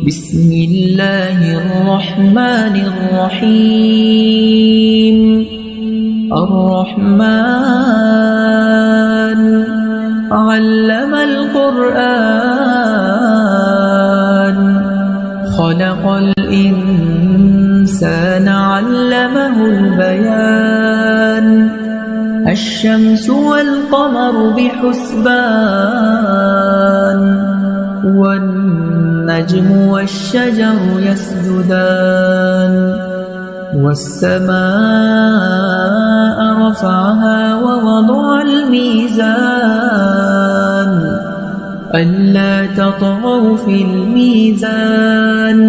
بسم الله الرحمن الرحيم. الرحمن علم القرآن، خلق الإنسان علمه البيان. الشمس والقمر بحسبان، والنجم والشجر يسجدان. والسماء رفعها ووضع الميزان، ألا تطغوا في الميزان.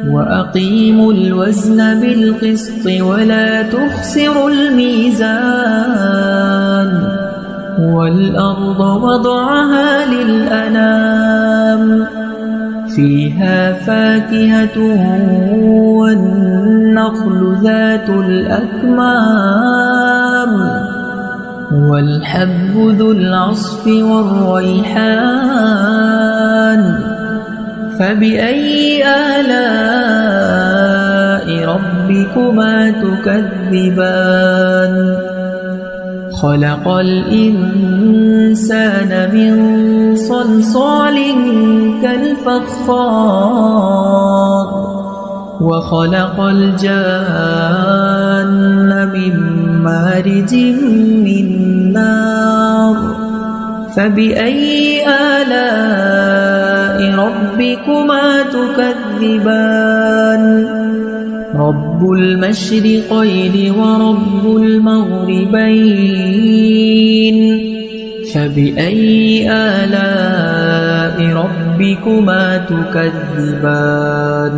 وأقيموا الوزن بالقسط ولا تخسروا الميزان. والأرض وضعها للأنام، فيها فاكهة والنخل ذات الأكمام، والحب ذو العصف والريحان. فبأي آلاء ربكما تكذبان؟ خلق الإنسان من صلصال كالفخار، وخلق الجان من مارج من نار. فبأي آلاء ربكما تكذبان؟ رب المشرقين ورب المغربين. فبأي آلاء ربكما تكذبان؟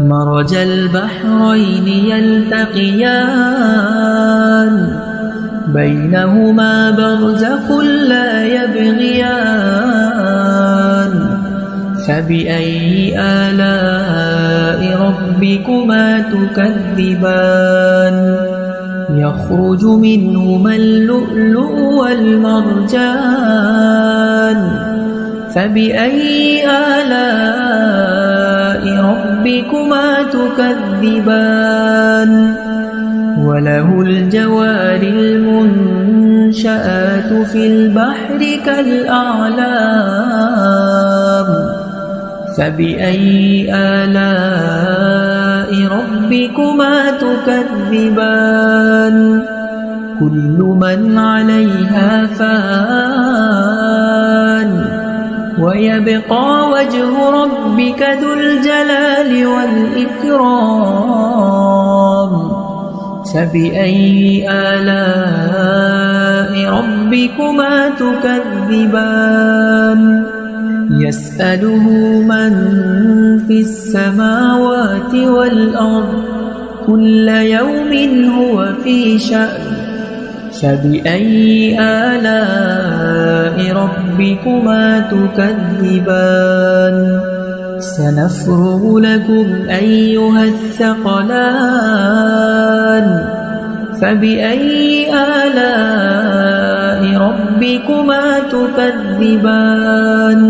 مرج البحرين يلتقيان، بينهما برزخ لا يبغيان. فبأي آلاء ربكما تكذبان؟ يخرج منهما اللؤلؤ والمرجان. فبأي آلاء ربكما تكذبان؟ وله الجوار المنشآت في البحر كالأعلام. فبأي آلاء ربكما تكذبان؟ كل من عليها فان، ويبقى وجه ربك ذو الجلال والإكرام. فبأي آلاء ربكما تكذبان؟ يسأله من في السماوات والأرض، كل يوم هو في شأن. فبأي آلاء ربكما تكذبان؟ سنفرغ لكم أيها الثقلان. فبأي آلاء ربكما تكذبان؟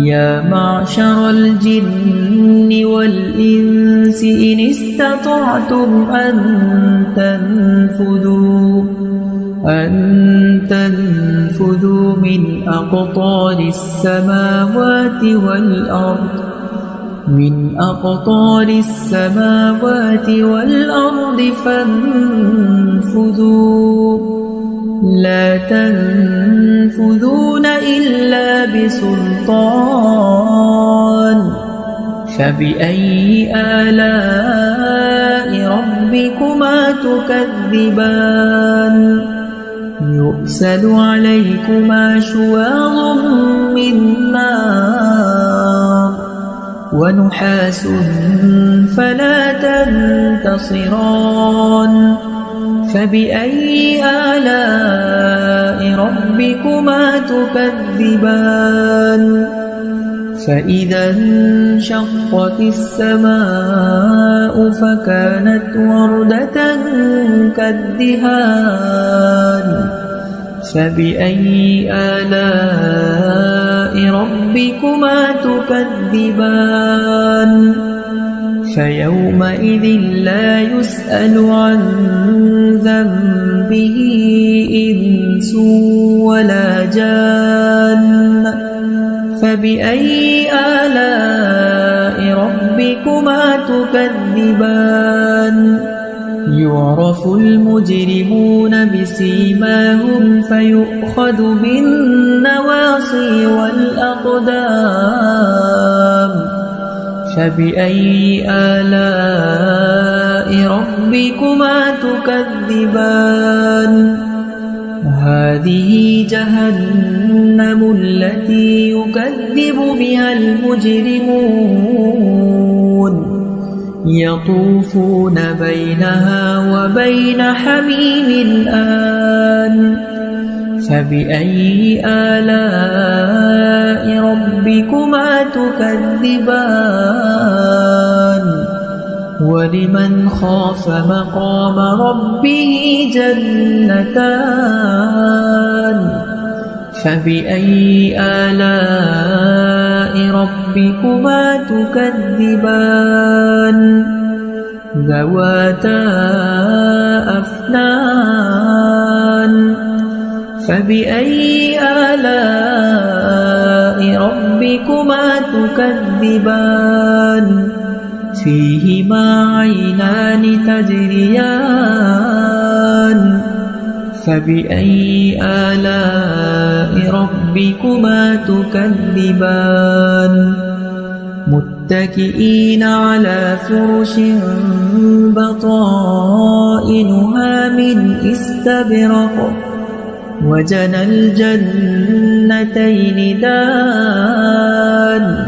يا معشر الجن والإنس إن استطعتم أن تنفذوا من أقطار السماوات والأرض فانفذوا، لا تنفذون إلا بسلطان. فبأي آلاء ربكما تكذبان؟ يرسل عليكما شواظ من نار، ونحاس فلا تنتصران. فبأي آلاء ربكما تكذبان؟ فإذا انشقت السماء فكانت وردة كالدهان. فبأي آلاء ربكما تكذبان فيومئذ لا يسأل عن ذنبه إنس ولا جان فبأي آلاء ربكما تكذبان يعرف المجرمون بسيماهم فيؤخذ بالنواصي والأقدام فبأي آلاء ربكما تكذبان هذه جهنم التي يكذب بها المجرمون يطوفون بينها وبين حميم آن فبأي آلاء ربكما تكذبان ولمن خاف مقام ربه جنتان فبأي آلاء ربكما تكذبان ذواتا أفنان فبأي آلاء ربكما تكذبان فيهما عينان تجريان فبأي آلاء ربكما تكذبان متكئين على فرش بطائنها من استبرق وجنى الجنتين دان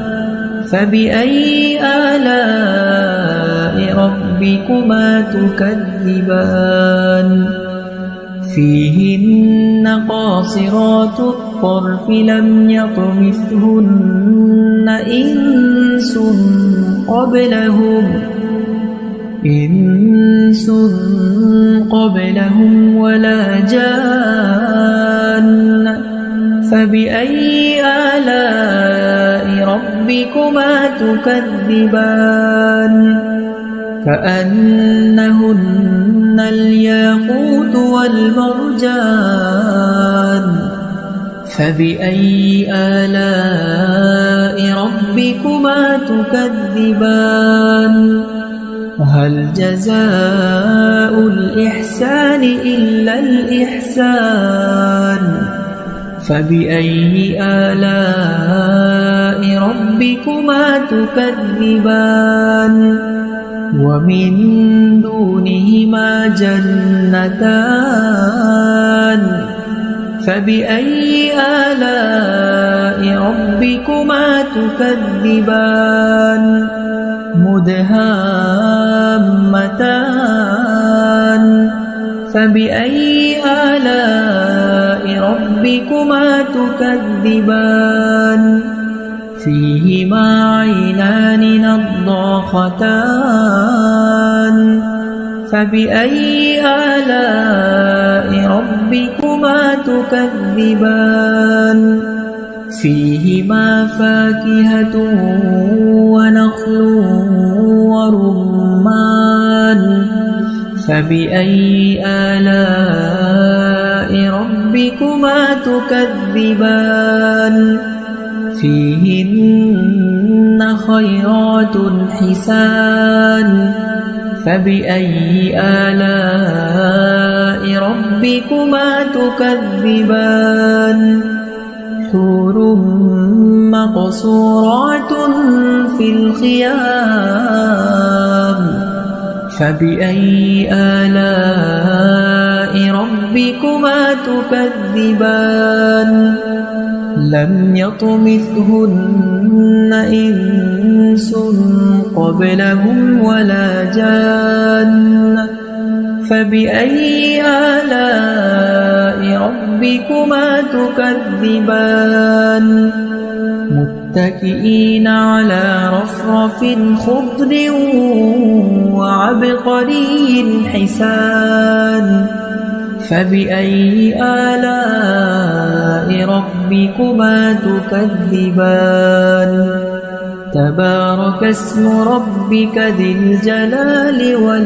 فبأي آلاء ربكما تكذبان فيهن قاصرات الطرف لم يطمثهن إنس قبلهم ولا جان فبأي آلاء ربكما تكذبان كأنهن الياقوت والمرجان فبأي آلاء ربكما تكذبان هل جزاء الإحسان إلا الإحسان فبأي آلاء ربكما تكذبان ومن دونهما جنتان فبأي آلاء ربكما تكذبان مدهامتان فبأي آلاء ربكما تكذبان فيهما عينان نضاختان فبأي آلاء ربكما تكذبان فيهما فاكهة ونخل ورمان فبأي آلاء ربكما تكذبان فيهن خيرات حسان فبأي آلاء ربكما تكذبان حور مقصورات في الخيام فبأي آلاء ربكما تكذبان لم يطمثهن إنس قبلهم ولا جان فبأي آلاء ربكما تكذبان متكئين على رفرف خضر وعبقري حسان فبأي آلاء ربكما تكذبان تبارك اسم ربك ذي الجلال والإكرام